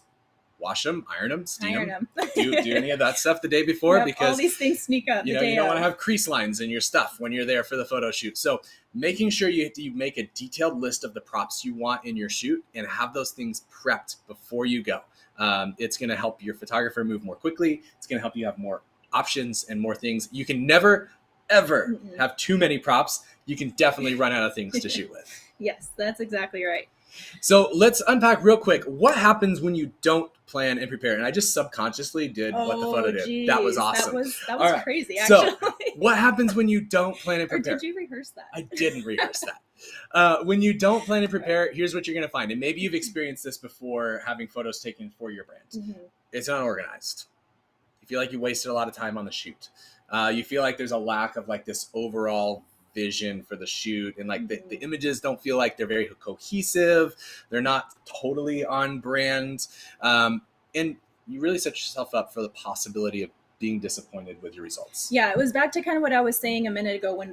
wash them, iron them, steam them. Do any of that stuff the day before, because all these things sneak up. You don't want to have crease lines in your stuff when you're there for the photo shoot. So making sure you make a detailed list of the props you want in your shoot and have those things prepped before you go. It's going to help your photographer move more quickly. It's going to help you have more options and more things. You can never, ever have too many props. You can definitely run out of things to shoot with. Yes, that's exactly right. So let's unpack real quick. What happens when you don't plan and prepare? And I just subconsciously did what the photo did. Geez. That was awesome. That was crazy, actually. So what happens when you don't plan and prepare? Or did you rehearse that? I didn't rehearse that. When you don't plan and prepare, here's what you're going to find. And maybe you've experienced this before, having photos taken for your brand. It's unorganized. You feel like you wasted a lot of time on the shoot. You feel like there's a lack of this overall vision for the shoot, and the images don't feel like they're very cohesive. They're not totally on brand, and you really set yourself up for the possibility of being disappointed with your results. Yeah, it was back to kind of what I was saying a minute ago, when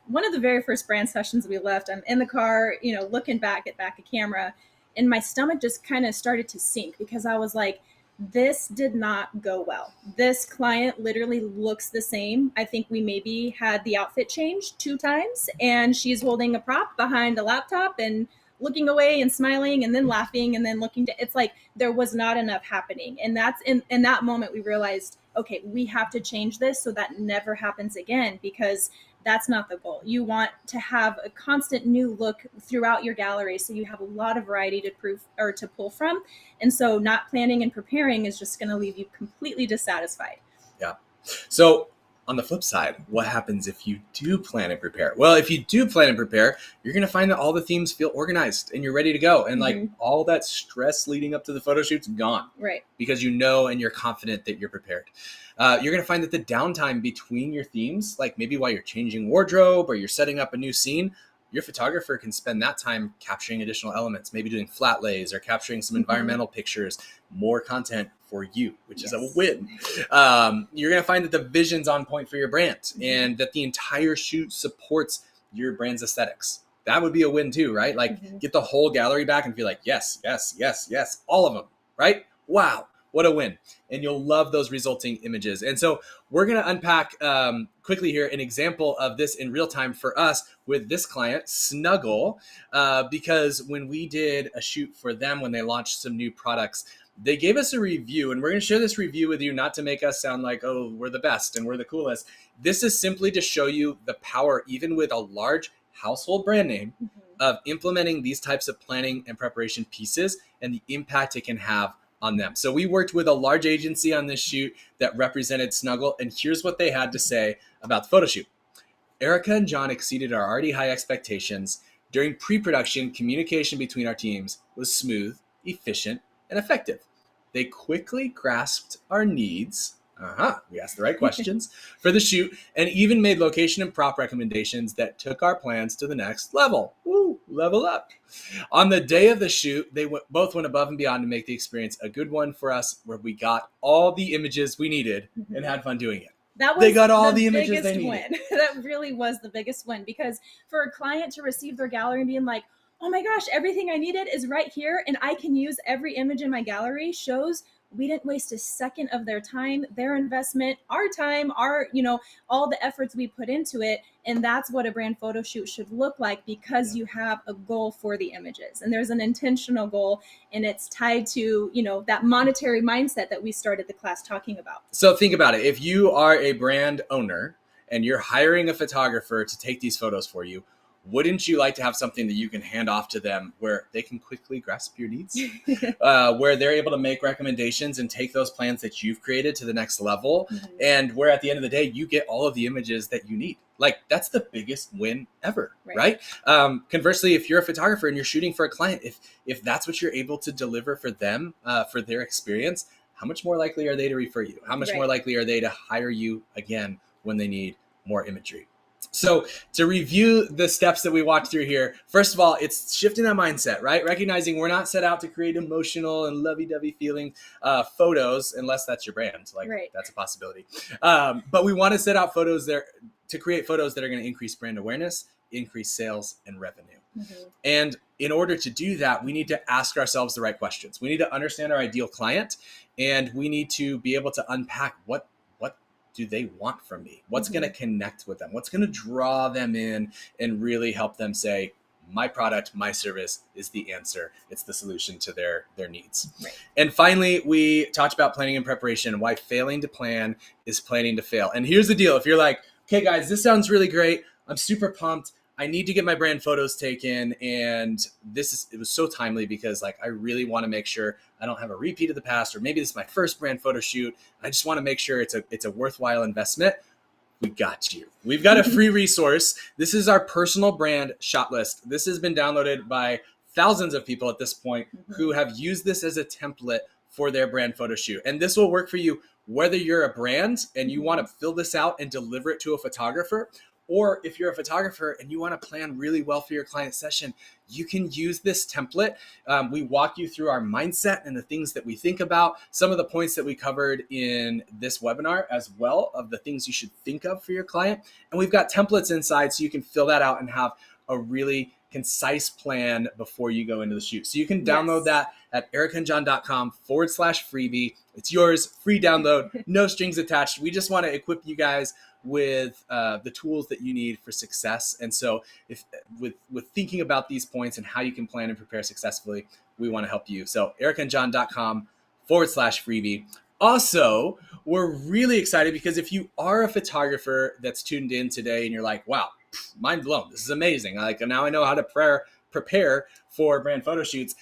one of the very first brand sessions we left, I'm in the car, looking back at a camera, and my stomach just kind of started to sink, because I was like, this did not go well. This client literally looks the same. I think we maybe had the outfit changed 2 times, and she's holding a prop behind a laptop and looking away and smiling and then laughing and then looking to, it's like there was not enough happening. And that's in that moment we realized, okay, we have to change this so that never happens again, because that's not the goal. You want to have a constant new look throughout your gallery, so you have a lot of variety to prove or to pull from. And so not planning and preparing is just going to leave you completely dissatisfied. Yeah. So on the flip side, what happens if you do plan and prepare? Well, if you do plan and prepare, you're going to find that all the themes feel organized and you're ready to go. And like all that stress leading up to the photo shoot's gone. Right. Because you know and you're confident that you're prepared. You're going to find that the downtime between your themes, like maybe while you're changing wardrobe or you're setting up a new scene, your photographer can spend that time capturing additional elements, maybe doing flat lays or capturing some environmental pictures, more content for you, which is a win. You're going to find that the vision's on point for your brand and that the entire shoot supports your brand's aesthetics. That would be a win too, right? Like get the whole gallery back and feel like, yes, yes, yes, yes, all of them, right? Wow. What a win. And you'll love those resulting images. And so we're going to unpack quickly here an example of this in real time for us with this client, Snuggle, because when we did a shoot for them, when they launched some new products, they gave us a review, and we're going to share this review with you, not to make us sound like, oh, we're the best and we're the coolest. This is simply to show you the power, even with a large household brand name, of implementing these types of planning and preparation pieces and the impact it can have on them. So we worked with a large agency on this shoot that represented Snuggle, and here's what they had to say about the photo shoot. Erica and John exceeded our already high expectations. During pre-production, communication between our teams was smooth, efficient, and effective. They quickly grasped our needs. We asked the right questions for the shoot and even made location and prop recommendations that took our plans to the next level. Woo, level up. On the day of the shoot, they both went above and beyond to make the experience a good one for us, where we got all the images we needed and had fun doing it. That was they got all the images they needed. Win. That really was the biggest win, because for a client to receive their gallery and being like, oh my gosh, everything I needed is right here and I can use every image in my gallery, shows we didn't waste a second of their time, their investment, our time, our, all the efforts we put into it. And that's what a brand photo shoot should look like, because you have a goal for the images and there's an intentional goal, and it's tied to, that monetary mindset that we started the class talking about. So think about it. If you are a brand owner and you're hiring a photographer to take these photos for you, wouldn't you like to have something that you can hand off to them where they can quickly grasp your needs, where they're able to make recommendations and take those plans that you've created to the next level, and where at the end of the day, you get all of the images that you need? Like, that's the biggest win ever, right? Conversely, if you're a photographer and you're shooting for a client, if that's what you're able to deliver for them, for their experience, how much more likely are they to refer you? How much more likely are they to hire you again when they need more imagery? So to review the steps that we walked through here, first of all, it's shifting that mindset, right? Recognizing we're not set out to create emotional and lovey-dovey feeling photos, unless that's your brand. Like, that's a possibility. But we want to set out photos there to create photos that are going to increase brand awareness, increase sales and revenue. And in order to do that, we need to ask ourselves the right questions. We need to understand our ideal client, and we need to be able to unpack what do they want from me? What's going to connect with them? What's going to draw them in and really help them say, my product, my service is the answer. It's the solution to their needs. And finally, we talked about planning and preparation, why failing to plan is planning to fail. And here's the deal. If you're like, okay, guys, this sounds really great. I'm super pumped. I need to get my brand photos taken. And it was so timely, because like, I really want to make sure I don't have a repeat of the past, or maybe this is my first brand photo shoot. I just want to make sure it's a worthwhile investment. We got you. We've got a free resource. This is our personal brand shot list. This has been downloaded by thousands of people at this point who have used this as a template for their brand photo shoot. And this will work for you whether you're a brand and you want to fill this out and deliver it to a photographer, or if you're a photographer and you want to plan really well for your client session, you can use this template. We walk you through our mindset and the things that we think about, some of the points that we covered in this webinar as well, of the things you should think of for your client. And we've got templates inside so you can fill that out and have a really concise plan before you go into the shoot. So you can download that at ericaandjohn.com/freebie. It's yours, free download, no strings attached. We just want to equip you guys with the tools that you need for success. And so if with thinking about these points and how you can plan and prepare successfully, we want to help you. So ericaandjohn.com/freebie. Also, we're really excited because if you are a photographer that's tuned in today and you're like, wow, mind blown, this is amazing. Like, now I know how to prepare for brand photo shoots.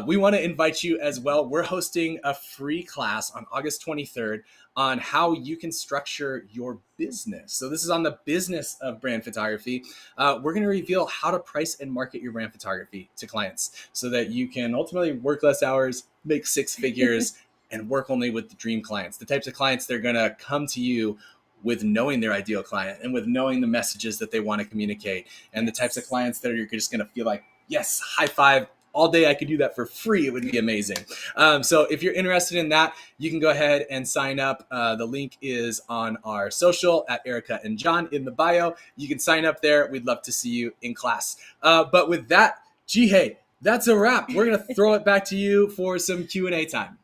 We want to invite you as well. We're hosting a free class on August 23rd on how you can structure your business. So this is on the business of brand photography. We're going to reveal how to price and market your brand photography to clients so that you can ultimately work less hours, make six figures, and work only with the dream clients, the types of clients that are going to come to you with knowing their ideal client and with knowing the messages that they want to communicate, and the types of clients that you're just going to feel like, yes, high five all day. I could do that for free. It would be amazing. So if you're interested in that, you can go ahead and sign up. The link is on our social at Erica and John in the bio. You can sign up there. We'd love to see you in class. But with that, Jihei, that's a wrap. We're going to throw it back to you for some Q&A time.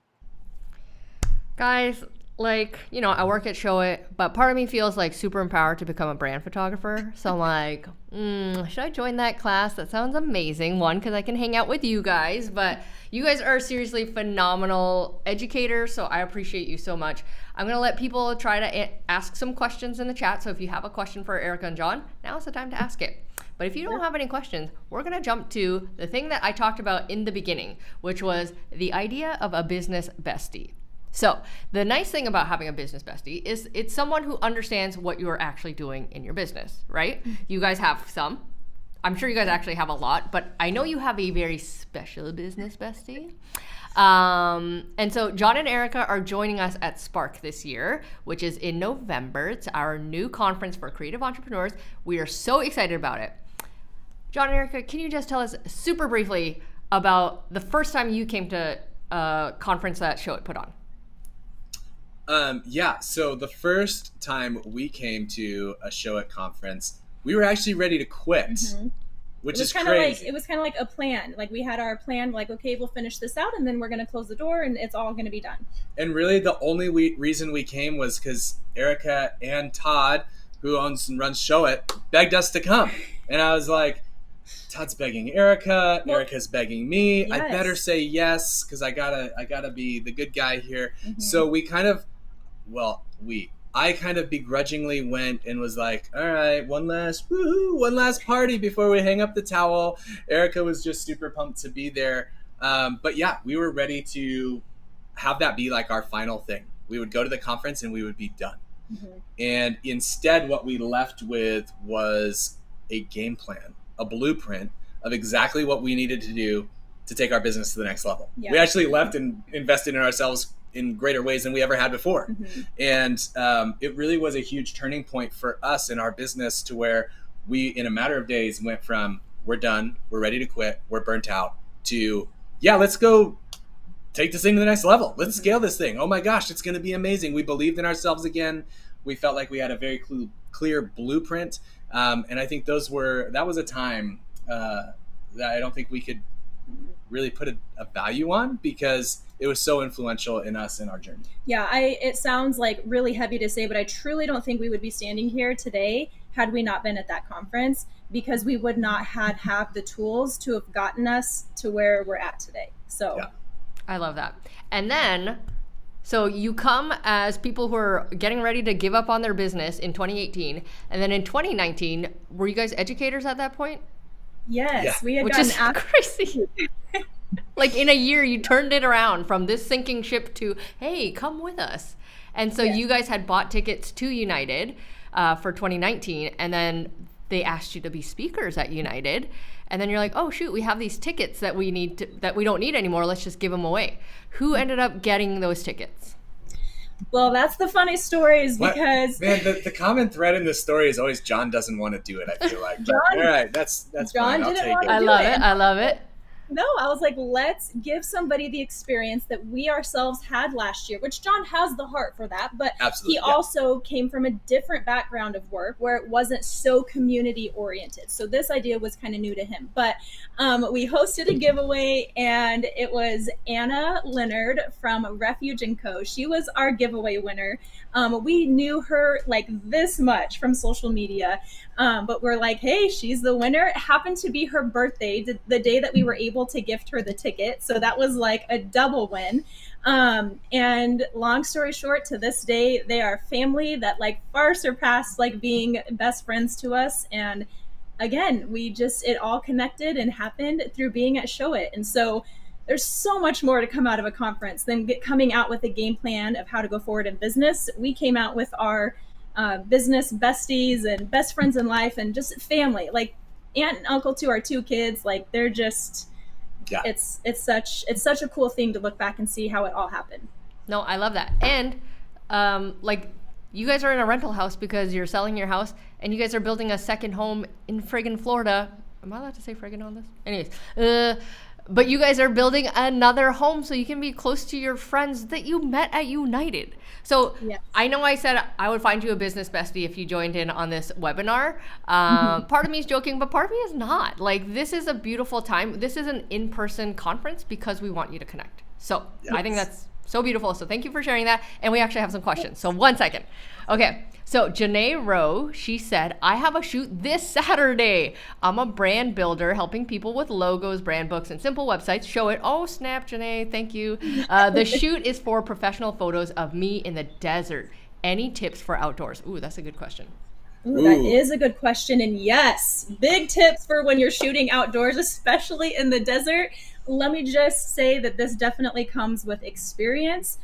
Guys, like, you know, I work at Show It, but part of me feels like super empowered to become a brand photographer. So I'm like, should I join that class? That sounds amazing. One, because I can hang out with you guys, but you guys are seriously phenomenal educators, so I appreciate you so much. I'm going to let people try to ask some questions in the chat. So if you have a question for Erica and John, now's the time to ask it. But if you don't have any questions, we're going to jump to the thing that I talked about in the beginning, which was the idea of a business bestie. So the nice thing about having a business bestie is it's someone who understands what you're actually doing in your business, right? You guys have some. I'm sure you guys actually have a lot, but I know you have a very special business bestie. And so John and Erica are joining us at Spark this year, which is in November. It's our new conference for creative entrepreneurs. We are so excited about it. John and Erica, can you just tell us super briefly about the first time you came to a conference that Show It put on? Yeah, so the first time we came to a Show It conference, we were actually ready to quit, which is crazy. It was kind of like a plan. Like, we had our plan, like, okay, we'll finish this out and then we're going to close the door and it's all going to be done. And really the only reason we came was because Erica and Todd, who owns and runs Show It, begged us to come. And I was like, Todd's begging Erica, Erica's begging me. Yes. I better say yes, because I gotta be the good guy here. So we kind of, I kind of begrudgingly went and was like, all right, one last party before we hang up the towel. Erica was just super pumped to be there. But yeah, we were ready to have that be like our final thing. We would go to the conference and we would be done. And instead, what we left with was a game plan, a blueprint of exactly what we needed to do to take our business to the next level. Yeah. We actually left and invested in ourselves in greater ways than we ever had before. And it really was a huge turning point for us in our business, to where we, in a matter of days, went from we're done, we're ready to quit, we're burnt out, to let's go take this thing to the next level. Let's scale this thing. Oh my gosh, it's going to be amazing. We believed in ourselves again. We felt like we had a very clear blueprint. And I think that was a time that I don't think we could really put a value on, because it was so influential in us in our journey. Yeah, it sounds like really heavy to say, but I truly don't think we would be standing here today had we not been at that conference, because we would not have the tools to have gotten us to where we're at today. So yeah. I love that. And then, so you come as people who are getting ready to give up on their business in 2018. And then in 2019, were you guys educators at that point? Yes, we had Which is crazy. Like, in a year, you turned it around from this sinking ship to, hey, come with us. And so you guys had bought tickets to United for 2019, and then they asked you to be speakers at United. And then you're like, oh, shoot, we have these tickets that we don't need anymore. Let's just give them away. Who ended up getting those tickets? Well, that's the funny stories, because man, the common thread in this story is always John doesn't want to do it. I feel like, all right, that's John fine. didn't want to do it. I love it. No, I was like, let's give somebody the experience that we ourselves had last year, which John has the heart for that, but Absolutely, he also came from a different background of work where it wasn't so community oriented. So this idea was kind of new to him. But we hosted a giveaway, and it was Anna Leonard from Refuge & Co. She was our giveaway winner. We knew her like this much from social media. But we're like, hey, she's the winner. It happened to be her birthday, the day that we were able to gift her the ticket. So that was like a double win. And long story short, to this day, they are family that like far surpassed like being best friends to us. And again, it all connected and happened through being at Show It. And so there's so much more to come out of a conference than coming out with a game plan of how to go forward in business. We came out with our business besties and best friends in life and just family, like aunt and uncle to our 2 kids. Like they're just, Yeah. it's such a cool thing to look back and see how it all happened. No, I love that. And like you guys are in a rental house because you're selling your house, and you guys are building a second home in friggin' Florida. Am I allowed to say friggin' on this? Anyways, but you guys are building another home so you can be close to your friends that you met at United. So Yes. I know I said I would find you a business bestie if you joined in on this webinar. Part of me is joking, but part of me is not. Like, this is a beautiful time. This is an in-person conference because we want you to connect. So I think that's so beautiful. So thank you for sharing that. And we actually have some questions. So 1 second. Okay. So Janae Rowe, she said, I have a shoot this Saturday. I'm a brand builder helping people with logos, brand books, and simple websites. Show it. Oh, snap, Janae. Thank you. The shoot is for professional photos of me in the desert. Any tips for outdoors? Ooh, that's a good question. Ooh, that is a good question. And yes, big tips for when you're shooting outdoors, especially in the desert. Let me just say that this definitely comes with experience.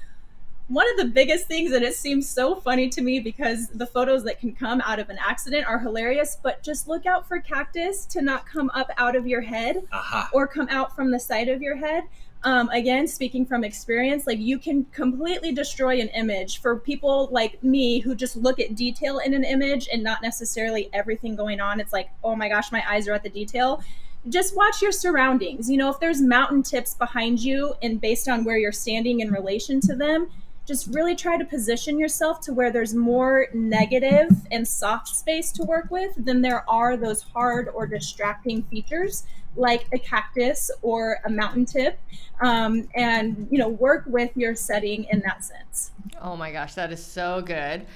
One of the biggest things, and it seems so funny to me because the photos that can come out of an accident are hilarious, but just look out for cactus to not come up out of your head or come out from the side of your head. Again, speaking from experience, like you can completely destroy an image for people like me who just look at detail in an image and not necessarily everything going on. It's like, oh my gosh, my eyes are at the detail. Just watch your surroundings. You know, if there's mountain tips behind you and based on where you're standing in relation to them, just really try to position yourself to where there's more negative and soft space to work with than there are those hard or distracting features like a cactus or a mountain tip, and you know, work with your setting in that sense. Oh my gosh, that is so good.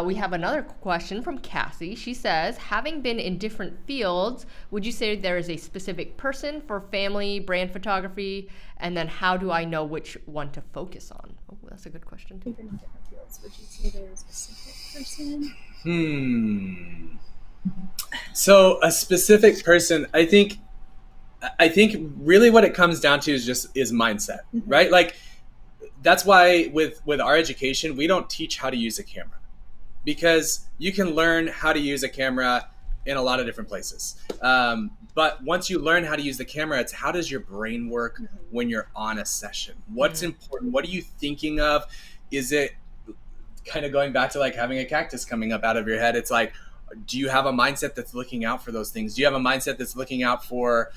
We have another question from Cassie. She says, having been in different fields, would you say there is a specific person for family, brand photography? And then how do I know which one to focus on? Oh, that's a good question too. Even in different fields, would you say there's a specific person? So a specific person, I think really what it comes down to is mindset, right? Like that's why with our education, we don't teach how to use a camera, because you can learn how to use a camera in a lot of different places. But once you learn how to use the camera, it's how does your brain work when you're on a session? What's important? What are you thinking of? Is it kind of going back to like having a cactus coming up out of your head? It's like, do you have a mindset that's looking out for those things? Do you have a mindset that's looking out for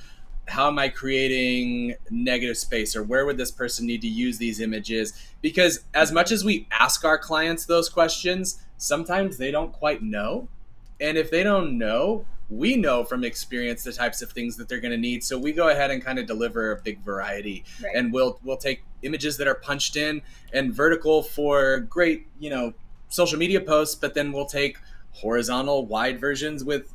how am I creating negative space, or where would this person need to use these images? Because as much as we ask our clients those questions, sometimes they don't quite know. And if they don't know, we know from experience the types of things that they're going to need. So we go ahead and kind of deliver a big variety. Right. And we'll take images that are punched in and vertical for great, you know, social media posts, but then we'll take horizontal wide versions with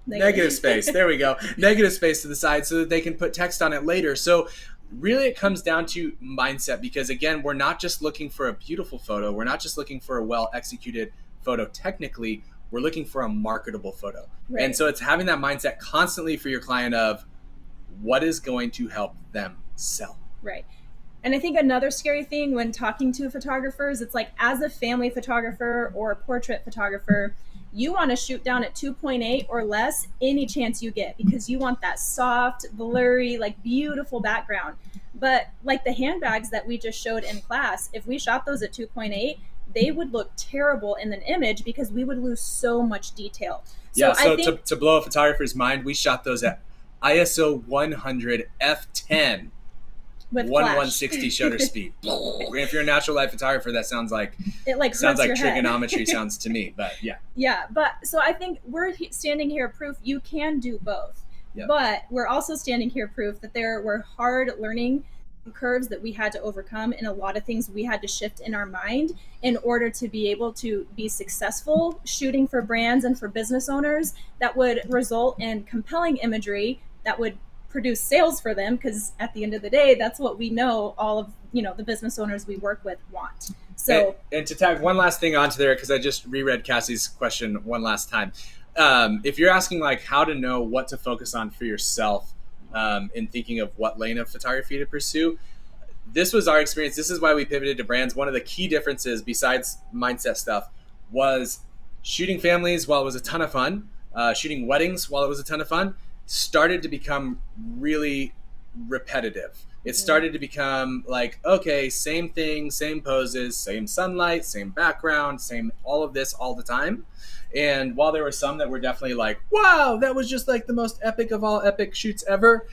negative space. There we go. Negative space to the side so that they can put text on it later. So really it comes down to mindset, because again, we're not just looking for a beautiful photo. We're not just looking for a well executed photo technically. We're looking for a marketable photo. Right. And so it's having that mindset constantly for your client of what is going to help them sell. Right. And I think another scary thing when talking to photographers, it's like as a family photographer or a portrait photographer, you want to shoot down at 2.8 or less any chance you get, because you want that soft, blurry, like beautiful background. But like the handbags that we just showed in class, if we shot those at 2.8, they would look terrible in an image because we would lose so much detail. So I think to blow a photographer's mind, we shot those at ISO 100 f10 with 1/160 shutter speed. If you're a natural light photographer, that sounds like trigonometry sounds to me, but yeah. Yeah, but so I think we're standing here proof you can do both. Yep. But we're also standing here proof that there were hard learning curves that we had to overcome, and a lot of things we had to shift in our mind in order to be able to be successful shooting for brands and for business owners that would result in compelling imagery that would produce sales for them, because at the end of the day, that's what we know all of the business owners we work with want. So and to tag one last thing onto there, because I just reread Cassie's question one last time. If you're asking like how to know what to focus on for yourself in thinking of what lane of photography to pursue, this was our experience. This is why we pivoted to brands. One of the key differences besides mindset stuff was shooting families, while it was a ton of fun, shooting weddings while it was a ton of fun, started to become really repetitive. It started to become like, okay, same thing, same poses, same sunlight, same background, same all of this all the time. And while there were some that were definitely like, wow, that was just like the most epic of all epic shoots ever,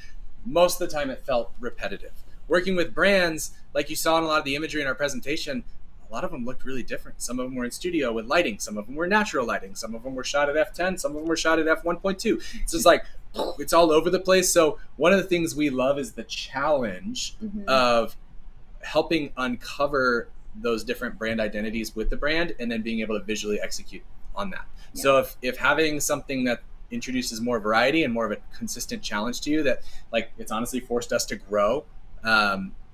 most of the time it felt repetitive. Working with brands, like you saw in a lot of the imagery in our presentation, a lot of them looked really different. Some of them were in studio with lighting. Some of them were natural lighting. Some of them were shot at f10. Some of them were shot at f1.2. It's just like, it's all over the place. So one of the things we love is the challenge of helping uncover those different brand identities with the brand and then being able to visually execute on that. Yeah. So if having something that introduces more variety and more of a consistent challenge to you, that like it's honestly forced us to grow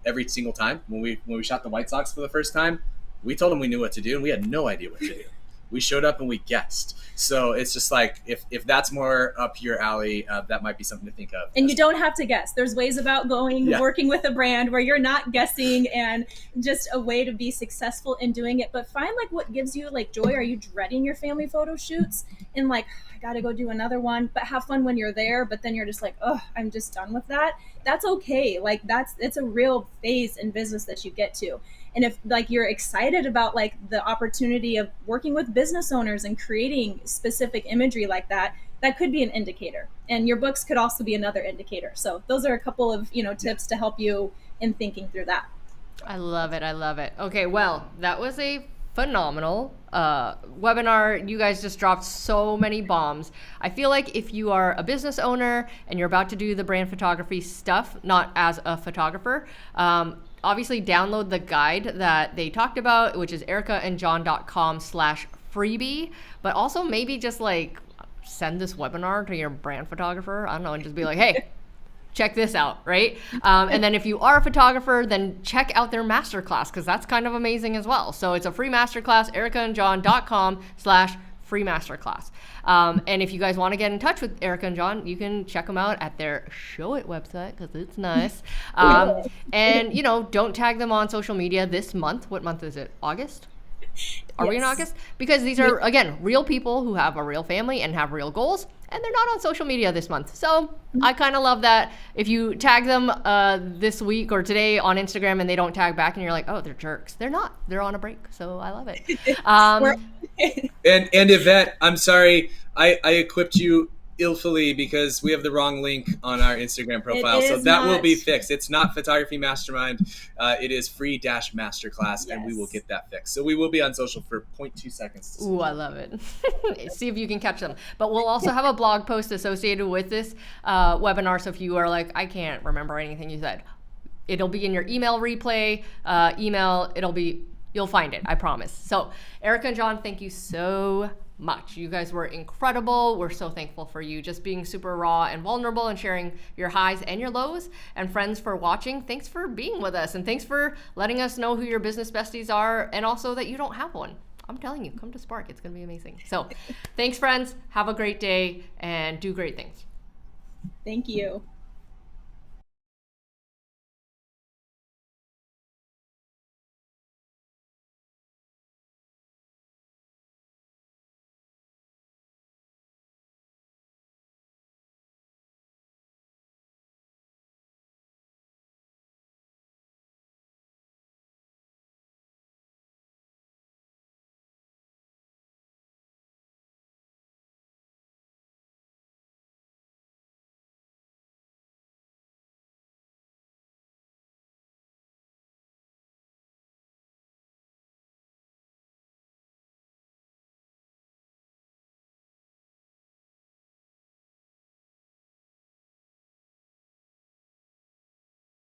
every single time. When we shot the White Sox for the first time, we told them we knew what to do and we had no idea what to do. We showed up and we guessed. So it's just like, if that's more up your alley, that might be something to think of. And you don't have to guess. There's ways about working with a brand where you're not guessing, and just a way to be successful in doing it. But find like what gives you like joy. Are you dreading your family photo shoots and like, I gotta go do another one, but have fun when you're there. But then you're just like, oh, I'm just done with that. That's okay. Like it's a real phase in business that you get to. And if like you're excited about like the opportunity of working with business owners and creating specific imagery like that, that could be an indicator. And your books could also be another indicator. So those are a couple of, tips to help you in thinking through that. I love it. I love it. Okay, well, that was a phenomenal webinar. You guys just dropped so many bombs. I feel like if you are a business owner and you're about to do the brand photography stuff, not as a photographer, obviously download the guide that they talked about, which is ericaandjohn.com/freebie, but also maybe just like send this webinar to your brand photographer. I don't know, and just be like, hey, check this out, right? And then if you are a photographer, then check out their masterclass, because that's kind of amazing as well. So it's a free masterclass, ericaandjohn.com/free masterclass. And if you guys want to get in touch with Erica and John, you can check them out at their Show It website, because it's nice. And, don't tag them on social media this month. What month is it? August? Are we in August? Because these are, again, real people who have a real family and have real goals, and they're not on social media this month. So I kind of love that. If you tag them this week or today on Instagram and they don't tag back and you're like, oh, they're jerks. They're not. They're on a break. So I love it. And Yvette, I'm sorry, I equipped you illfully because we have the wrong link on our Instagram profile. So that will be fixed. It's not Photography Mastermind. It is free-masterclass, and we will get that fixed. So we will be on social for 0.2 seconds. Ooh, I love it. See if you can catch them. But we'll also have a blog post associated with this webinar. So if you are like, I can't remember anything you said, it'll be in your email replay. You'll find it, I promise. So Erica and John, thank you so much. You guys were incredible. We're so thankful for you just being super raw and vulnerable and sharing your highs and your lows. And friends, for watching, thanks for being with us, and thanks for letting us know who your business besties are, and also that you don't have one. I'm telling you, come to Spark. It's going to be amazing. So thanks, friends. Have a great day and do great things. Thank you.